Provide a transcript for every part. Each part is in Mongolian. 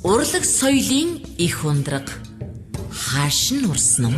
Урлаг соёлын их ундраг хааш нь урсан юм.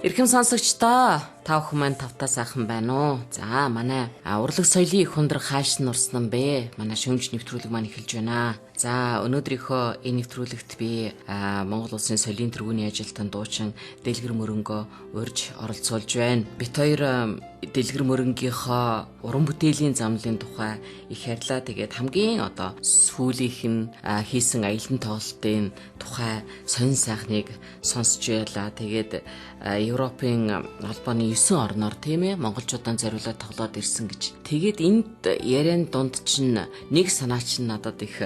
Ирхэм сонсогчдоо та бүхэн маань тавтаа сайхан байна уу? За манай урлаг соёлын их ундраг хааш нь урсан бэ? Манай шөмж нэвтрүүлэг маань эхэлж байна. За өнөөдрийнхөө энэ нэвтрүүлэгт би Монгол Улсын соёлын тэргүүний ажилтан дуучин Дэлгэр Мөрөнгөө урьж оролцуулж байна. Бид хоёр Дэлгэр Мөрөнгийнхөө уран бүтээлийн замлын тухай их ярьлаа. Тэгээд хамгийн сүүлийнх нь хийсэн аялан тоглолтын тухай сонин сайхныг сонсч байлаа. Тэгээд Европын албаны 9 орноор тийм ээ монголчуудаа зориулаад тоглоод ирсэн гэж. Тэгээд энд яриан дунд чинь нэг санаа чинь надад их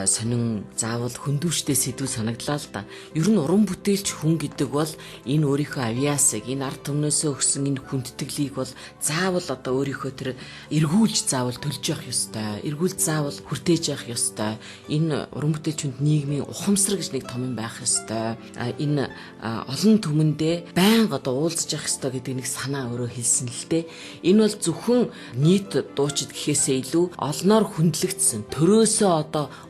сонин заавал хөндөвчтэй сэдв санагдлаа л да. Ер нь уран бүтээлч хүн гэдэг бол энэ өөрийнхөө авиасыг, энэ ард түмнээсээ өгсөн энэ хүндэтгэлийг бол заавал өөрийнхөө тэр эргүүлж заавал төлж явах ёстой. Эргүүлж заавал хүртээж явах ёстой. Энэ уран бүтээлчүнд нийгмийн ухамсар гэж нэг том юм байх ёстой. Энэ олон түмэндээ байнга уулзж явах ёстой гэдэг нэг санаа өөрөө хэлсэн л дээ. Энэ бол зөвхөн нийт дуучид гэхээсээ илүү олноор хүндлэгдсэн төрөөсөө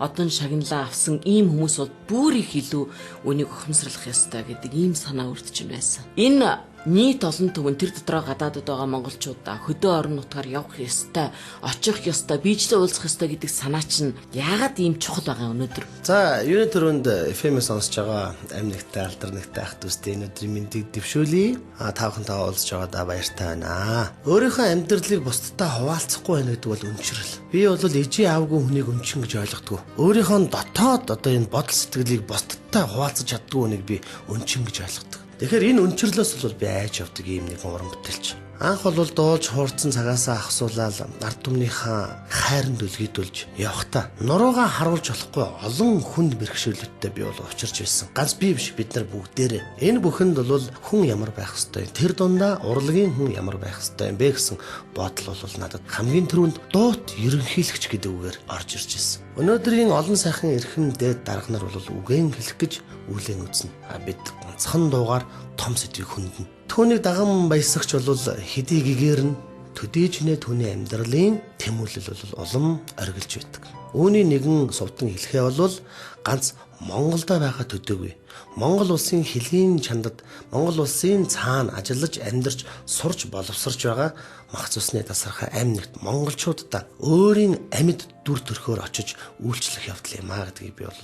одон шагналаа авсан ийм хүмүүс бол бүр их илүү үнийг ухамсарлах ёстой гэдэг ийм санаа өртөж байсан. Энэ нийт олон түмэн тэр дотроо гадаадд байгаа монголчуудаа хөдөө орон нутгаар явах ёстой, очих ёстой, биечлээ уулзах ёстой гэдэг санаа чинь яагаад ийм чухал байгаа өнөөдөр? За, юуны төрөнд FM-с сонсож байгаа амьнагтай, алдарнагтай ах дүүстэй энэ өдрийн мэндийг дэвшүүлье. Та бүхэнтэйгээ уулзж байгаадаа баяртай байна. Өөрийнхөө амьдралыг бусдтай хуваалцахгүй байна гэдэг бол үнчрэл. Би бол ижи аавгүй хүнийг үнчин гэж ойлгодог. Өөрийнхөө дотоод энэ бодол сэтгэлийг бусдтай хуваалцаж чаддгүй хүнийг би үнчин гэж ойлгодог. Тэгэхээр энэ өнчрлөөс бол би айж явдаг юм нэг уран бүтээлч. Анх бол дуулж хуурцсан цагаасаа ахсуулаад ард түмнийхээ хайранд үлгийдүүлж явхдаа нуруугаа харуулж болохгүй олон хүнд бэрхшээлүүдтэй би бол учирч байсан. Ганц би биш, бид нар бүгдээрээ. Энэ бүхэнд бол хүн ямар байх ёстой, тэр дундаа урлагийн хүн ямар байх ёстой юм бэ гэсэн бодол бол надад хамгийн түрүүнд дуут ерөнхийлөгч гэдэг үгээр орж ирж байсан. Өнөөдрийн олон сайхан эрхэм дээд дарга нар бол үгэн хэлэх гэж үлэн үзнэ. Бид ганцхан дуугаар том сэдвийг хөндөг. Түүнийг даган баясагч бол хэдий гэгэрн төдийжнээ түүний амьдралын тэмүүлэл бол улам оргилж байдаг. Үүний нэгэн сувдан хэлэхээ бол ганц Монголда байгаа төдөөгүй. Монгол улсын хэлхийн чандад Монгол улсын цаана ажиллаж амьдарч сурч боловсрч байгаа мах цусны тасархай амьд монголчуудаа өөрийн амьд дүр төрхөөр очиж үйлчлэх явдал юм гэдгийг би бол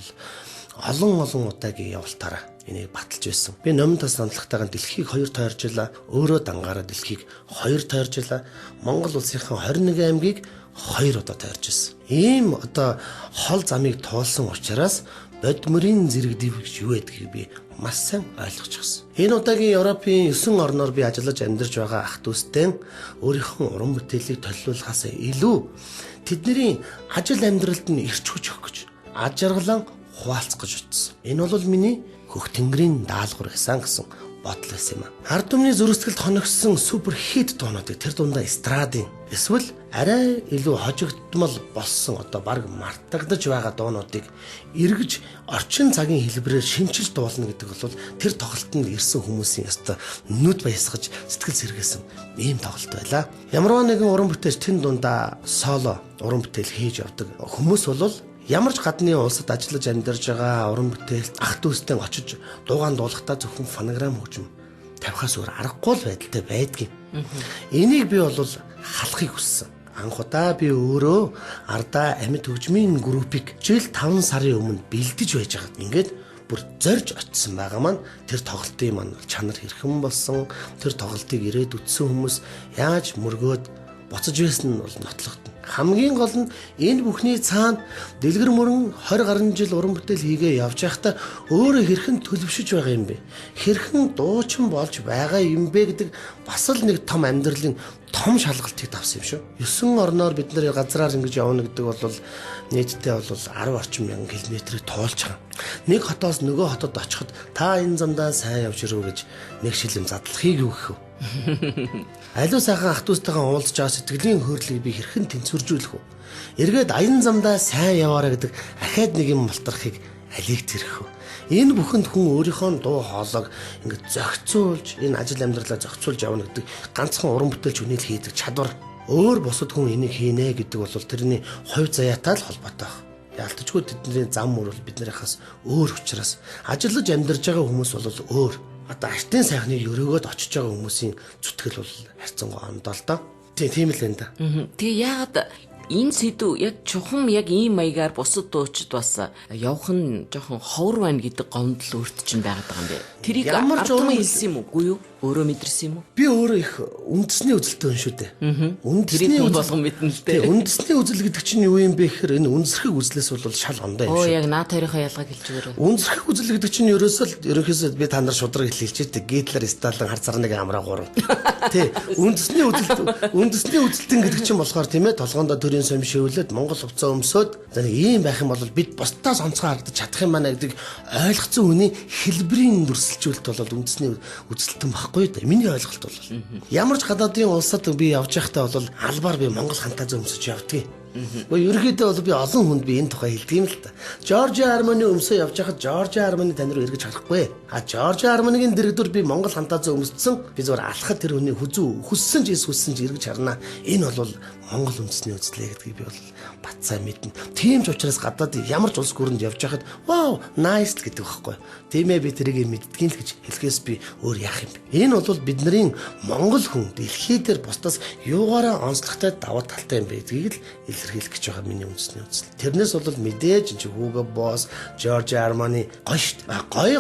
олон удаагийн явалтаараа энийг баталж байсан. Би номын тас хандлагатайгаар дэлхийг 2 тойржлаа. Өөрөө дангаараа дэлхийг 2 тойржлаа. Монгол улсынхаа 21 аймгийг 2 удаа тойрж байсан. Ийм хол замыг туулсан учраас бодмөрийн зэрэг дэвгэж юу гэдгийг би маш сайн ойлгочихсон. Энэ удаагийн Европын 9 орноор би ажиллаж амьдарч байгаа ах дүүстэй өөрийнхөө уран бүтээлийг төлөвлөхөөс илүү тэдний ажил амьдралд нь ирч хүч өгөх гэж аж аргалан хуваалцах гэж утсан. Энэ бол миний хөх тэнгэрийн даалгавар гэсэн бодол байсан юм. Ард түмний зүрхсэтгэлд хоногссон супер хит дуунуудыг тэр дундаа эстрадын эсвэл арай илүү хожигдмал болсон баг мартагдаж байгаа дуунуудыг эргэж орчин цагийн хэлбэрээр шинчилж дуулна гэдэг бол тэр тоглолтод ирсэн хүмүүсийн нүд баясгаж сэтгэл сэргээсэн ийм тоглолт байлаа. Ямарваа нэгэн уран бүтээлч тэн дундаа соло уран бүтээл хийж явдаг хүмүүс бол ямар ч гадны улсад ажиллаж амьдарж байгаа уран бүтээлт ах дүүстэй очиж дуугаан дуулахдаа зөвхөн фонограм хөгжим тавихаас өөр аргагүй л байдалтай байдгийг. Энийг би бол халахыг хүссэн. Анх удаа би өөрөө ардаа амьд хөгжмийн группийг жил 5 сарын өмнө бэлдэж байж байгаа. Ингээд бүр зорж очсон байгаа маань тэр тоглолтын маань чанар хэрхэн болсон, тэр тоглолтыг ирээд үтсэн хүмүүс яаж мөргөөд буцаж байсан нь бол нотлогдно. Хамгийн гол нь энэ бүхний цаана Дэлгэр Мөрөн 20 гаруй жил уран бүтээл хийгээ явж байхдаа өөрөө хэрхэн төлөвшөж байгаа юм бэ? Хэрхэн дуучин болж байгаа юм бэ гэдэг бас л нэг том амьдралын том шалгалтыг тавсан юм шүү. 9 орноор бид нар газраар ингэж явна гэдэг бол нийтдээ бол 10 орчим мянган километрийг туулж байгаа. Нэг хотоос нөгөө хотод очиход та энэ замдаа сайн явж ирүү гэж нэг шилэм задлахыг юу гэх вэ? Аливаа сайхан ах дүүстэйгээ уулзж байгаа сэтгэлийн хөөрлийг би хэрхэн тэнцвэржүүлэх вэ? Эргээд аян замдаа сайн яваарай гэдэг ахаад нэг юм малтархыг алийг зэрэх вэ? Энэ бүхэнд хүн өөрийнхөө дуу хоолойг ингээд зохицуулж, энэ ажил амьдралаа зохицуулж явна гэдэг ганцхан уран бүтээлч хүний л хийдэг чадвар өөр бусад хүн энийг хийнэ гэдэг бол тэрний хувь заяатай л холбоотой байна. Ялтчгүй тэдний зам мөр бол биднийхээс өөр учраас ажиллаж амьдарч байгаа хүмүүс бол өөр. Одоо артын сайхныг өрөөгөөд очиж байгаа хүмүүсийн зүтгэл бол харьцангуй ондоо л доо. Тийм л энэ да. Тэгээ яагаад энэ сэдв яг чухам яг ийм маягаар бусад дуучид бас явах нь жоохон ховор байна гэдэг гомдол өөрт чинь байгаад байгаа юм бэ. Тэрийг ардман хэлсэн юм уу? Юу? Өөрөө мэдэрсэн юм уу? Би өөрөө их үндэсний үзэлтэй хүн шүү дээ. Үндэсний болгон мэднэ л дээ. Үндэсний үзэл гэдэг чинь юу юм бэ гэхээр энэ үндэсрэх үзлээс бол шал ондоо юм шүү. Оо яг наад хоёрынхоо ялгааг хэлж өгөөрэй. Үндэсрэх үзэл гэдэг чинь ерөөсөө би та нар шудраг хэлчихээ. Гитлер, Сталин, хар царныг амраа гурав. Тий. Үндэсний үзэлтэн гэдэг чинь болохоор тийм ээ толгоондоо төрийн сум шивлээд Монгол хувцас өмсөд нэг ийм байх юм бол бид бусдаас онцгой харагдаж чадах юм байна гэдэг ойлгоцсон хүний хэлбэрийн дүрсэлжүүлэлт бол үндэсний үзэлтэн баггүй да. Миний ойлголт бол ямар ч гадаадын улсад би явж байхдаа бол албаар би Монгол хантаа зөмсөж явдгийг. Ерөнхийдөө бол би олон хүнд би энэ тухай хэлдэг юм л та. Жоржи Арманы өмсөө явж байхад Жоржи Арманы тань руу эргэж харахгүй. Жоржи Арманыгийн дэрэгдүр би Монгол хантаа зөмссөн. Би зөвөр алхахад тэр хүний хүссэн ч эргэж харна. Энэ бол Монгол үндэсний үзлээ гэдгийг би бол батсаа мэднэ. Тийм ч учраас гадаад ямар ч улс гүрэнд явж байхад вау, nice гэдэг байхгүй. Тийм ээ би тэрийг мэддгийн л гэж хэлэхээс би өөр яах юм бэ? Энэ бол бидний Монгол хүн дэлхий дээр бусдаас юугаараа онцлогтой даваа талтай юм бэ гэдгийг л илэрхийлэх гэж байгаа миний үндэсний үзэл. Тэрнээс бол мэдээж энэ Hugo Boss, Giorgio Armani гоё шүү дээ. Гоё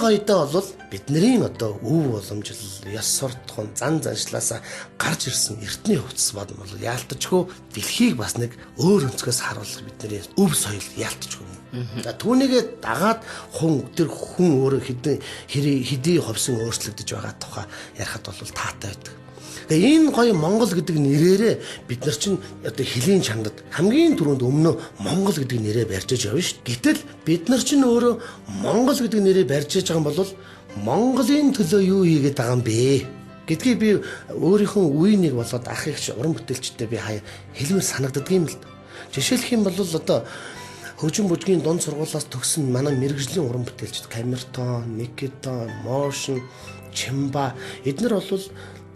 бол бидний одоо өв уламжлал, ёс суртахуун, зан заншлаасаа гарч ирсэн эртний хувцас бод бол яалтчгүй дэлхийг бас нэг өөр өнцгөөс харуулах бидний өв соёл яалтчгүй. Түүнийгээ дагаад тэр хүн өөрөө хэдий ховсон өөрчлөгдөж байгаа тухай ярихад бол таатай байдаг. Тэгээ энэ гоё Монгол гэдэг нэрээрээ бид нар чинь одоо хөлийн чамдад хамгийн түрүүнд өмнө Монгол гэдэг нэрээ барьж явна шүү дээ. Гэтэл бид нар чинь өөрөө Монгол гэдэг нэрээ барьж байгаа юм бол Монголын төлөө юу хийгээд байгаа юм бэ гэдгийг би өөрийнхөө үеийг болоод ах их уран бүтээлчтэй би хэлмээр санагддаг юм л. Жишээлх юм бол одоо хөгжим бүжгийн дунд сургуулиас төгсөн манай мэрэгжлийн уран бүтээлчд Камертон, Никитон, Motion, Чимба эдгээр бол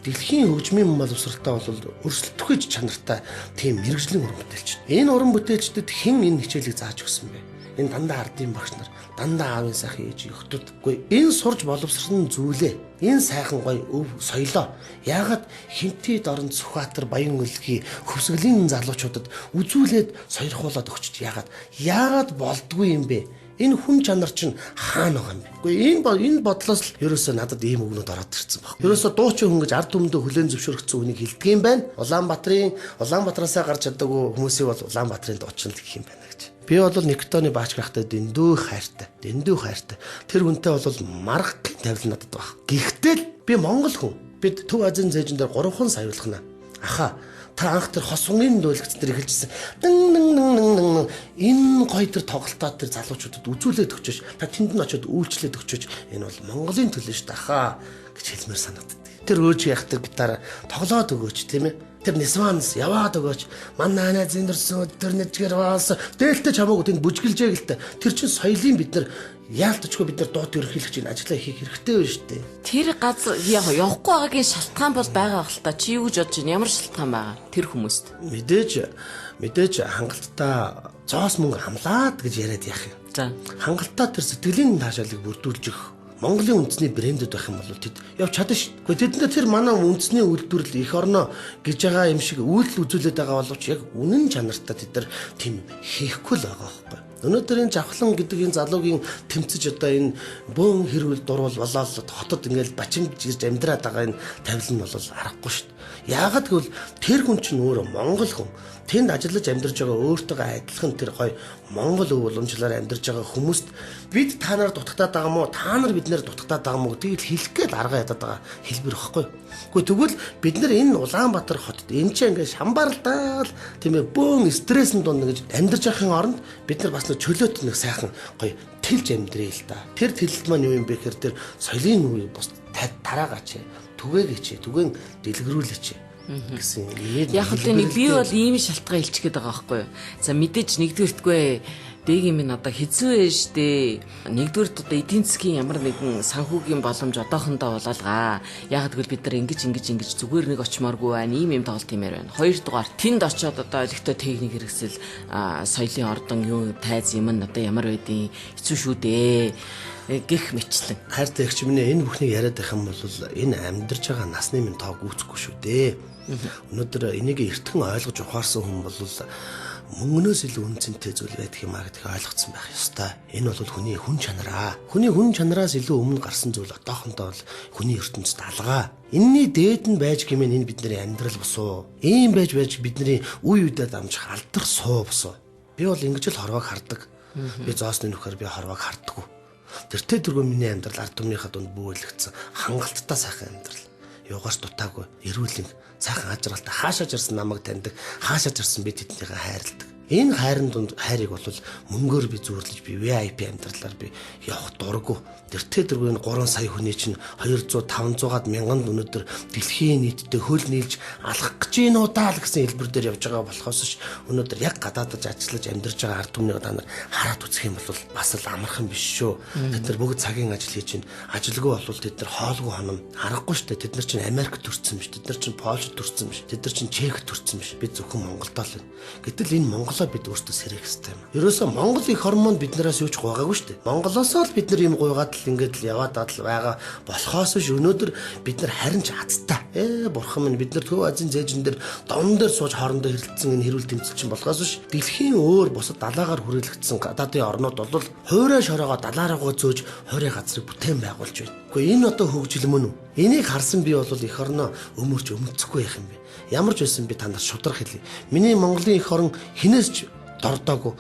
дэлхийн хөгжмийн боловсролтой бол өрсөлдөхөж чанартай тийм мэрэгжлийн уран бүтээлч. Энэ уран бүтээлчдэд хэн энэ хичээлийг зааж өгсөн бэ? Энэ дандаа ардын багш нар, дандаа аавын сайхан ээж өхтөдгүй. Энэ сурж боловсрсон зүйлээ. Энэ сайхан гоё өв соёлоо. Яагаад хинтээ дорн Сүхбаатар, Баян өлгий хөвсгөлийн залуучуудад үзүүлээд сойрхуулаад өгчд яагаад болдгүй юм бэ? Энэ хүн чанар чинь хаана байгаа юм бэ? Гэхдээ энэ бодлоос л ерөөсөө надад ийм үгнүүд ороод ирсэн баг. Ерөөсөө дуучин хүн гэж ард түмэндээ хүлээн зөвшөөрөгдсөн үнийг хэлдэг юм байна. Улаанбаатараасаа гарч чадаагүй хүмүүсийг бол Улаанбаатарын дуучин л гэх юм байна гэж. Би бол Никтоны баач гахтай дэндүү хайртай. Тэр хүнтэй бол маргахын тавилан надад баг. Гэхдээ би Монгол хүн. Бид Төв Азийн зээжин дээр 3 хон саявуулхна. Аха та анх тэр хосгонгийн дуулгц дээр эхэлжсэн. Энэ гоё тэр тоглолтоо тэр залуучуудад үзүүлээд өгчөөч. Та тэнд нь очиод үйлчлээд өгчөөч. Энэ бол Монголын төлөө шүү дээ аха гэж хэлмээр санагдав. Тэр өөч яах тэр гитараа тоглоод өгөөч тийм ээ. Тэр Нисванс яваад өгөөч. Манай зэндэрсэн тэр нэжгэр бас дээлтэй чамаагүй тэнд бүжгэлжээ гэлтэй. Тэр чинь соёлын бид нар яалтчгүй бид нар дууд ерөнхийлөгч энэ ажиллаа хийх хэрэгтэй байна шүү дээ. Тэр газар явахгүй байгаагийн шалтгаан бол байгаа хэл та. Чи юу гэж бодож байна? Ямар шалтгаан байгаа тэр хүмүүст? Мэдээж хангалттай зоос мөнгө хамлаад гэж яриад яах юм. За. Хангалттай тэр сэтгэлийн таашаалыг бүрдүүлж өгөх. Монголын үндэсний брэндүүд байх юм бол тэд явж чадна шүү. Гэхдээ тэдэнд тэр манай үндэсний үйлдвэрлэл эх орноо гэж байгаа юм шиг үйлдэл үзүүлээд байгаа боловч яг үнэн чанартай тэд нар тийм хийхгүй л байгаа байхгүй. Өнөөдөр энэ Жавхлан гэдэг энэ залуугийн тэмцэж одоо энэ бөөн хэрүүл дурвал болоод хотод ингээл бачимж ирж амьдраад байгаа энэ тавилан нь бол аргагүй шүү. Яагаад гэвэл тэр хүн чинь өөрөө Монгол хүн. Тэнд ажиллаж амьдарч байгаа өөртөө адилхан тэр гоё Монгол өв уламжлалаар амьдарч байгаа хүмүүст бид та нарт дутагтаад байгаа мó та нар биднэр дутагтаад байгаа мó гэдгийг хэлэх гээд арга ядаад байгаа хэлбэр واخхой. Гэхдээ тэгвэл бид нар энэ Улаанбаатар хотод энэ ч ингээд шамбарлалаа тийм ээ бөөн стрессэн дунд гэж амьдарч байхын оронд бид нар бас нэг чөлөөт нэг сайхан гоё тэлж амьдрээ л да. Тэр тэлэлт маань юу юм бэ гэхээр тэр соёлын үе бус тараагач түгээгээч түгэн дэлгэрүүлээч гэсэн яг л нэг би бол ийм шалтгаан илчгээд байгаа байхгүй юу. За мэдээж нэгдүгээртгүй Дэгийн минь одоо хэцүү ээ штэ. Нэгдүгээр одоо эдийн засгийн ямар нэгэн санхүүгийн боломж одоохондоо болоолгаа. Яг гэвэл бид нар ингэж зүгээр нэг очимооргүй байна. Ийм тоглолт тиймэр байна. Хоёрдугаар тэнд очиод одоо электро техник хэрэгсэл соёлын ордон юу тайз юм нь одоо ямар байдیں۔ Хэцүү шүү дээ. Гэх мэтлэн. Хайртай эгч минь энэ бүхнийг яриад байх юм бол энэ амьдарч байгаа насны минь тоог үүсэхгүй шүү дээ. Өнөөдөр энийг эртхэн ойлгож ухаарсан хүн бол мөнгнөөс илүү үнцэнтэй зүйл байдаг юм аа гэдгийг ойлгоцсон байх ёстой. Энэ бол хүний хүн чанараа. Хүний хүн чанараас илүү өмнө гарсан зүйл одоохондоо бол хүний ертөнцид алгаа. Энийний дээд нь байж гэмээр энэ бидний амьдрал босуу. Ийм байж бидний үе үедээ дамжих алдар суу босуу. Би бол ингэж л хорвоог хардаг. Би зоосны нөхөр би хорвоог хардаггүй. Тэртээ дөрвөө миний амьдрал ард түмнийхээ дунд бөөлөгдсөн хангалттай сайхан амьдрал. Юугаарч дутаагүй, эрүүл сайхан ажралтай хаашаа жарсан намайг таньдаг, хаашаа жарсан би тэднийхээ хайрладаг. Энэ хайрын дунд хайрыг бол мөнгөөр би зүүрлэж би VIP амьдралаар би явах дурггүй. Тэртээ дөрвөө 3 сая хүний чинь 200-500-аад мянганд өнөөдөр дэлхийн нийтдээ хөл нийлж алхах гэж байна уу даа л гэсэн хэлбэр дээр явж байгаа болохоос ш өнөөдөр яг гадаадаж ажиллаж амьдарч байгаа ард түмнийг та нар хараад үзэх юм бол бас л амархан биш шүү. Тэд нар бүгд цагийн ажил хийж чинь ажилгүй болвол тэд нар хоолгүй хоном харахгүй штэ. Тэд нар чинь Америк төрсэн биш. Тэд нар чинь Польшд төрсэн биш. Тэд нар чинь Чех төрсэн биш. Бид зөвхөн Монголдоо л байна. Гэтэл энэ Монголоо бид өөртөө сэрэх хэрэгтэй юм. Ерөөсөө Монгол их хормонд биднээс юуч гуйгаагүй штэ. Монголоосоо л бид нар юм гуйгаад л ингээд л яваад л байгаа болохоос ш өнөөдөр бид нар харин ч азтай. Бурхан минь бид нар Төв Азийн зээжин дээр дон дээр сууж хоорондоо хэрэлдсэн энэ хэрүүл тэмцэлчин болохоос ш дэлхийн өөр бусад далаагаар хүрээлэгдсэн гадаадын орнууд бол хуурай шороогоо далаараагаа зөөж хуурай газрыг бүтээн байгуулж байна. Гэхдээ энэ одоо хөгжил мөн үү? Энийг харсан би бол эх орноо өмөрч өмцөхгүй байх юм бэ. Ямар ч байсан би танаас шудраг хэлье. Миний Монголын эх орн хинээс ч дордоогүй.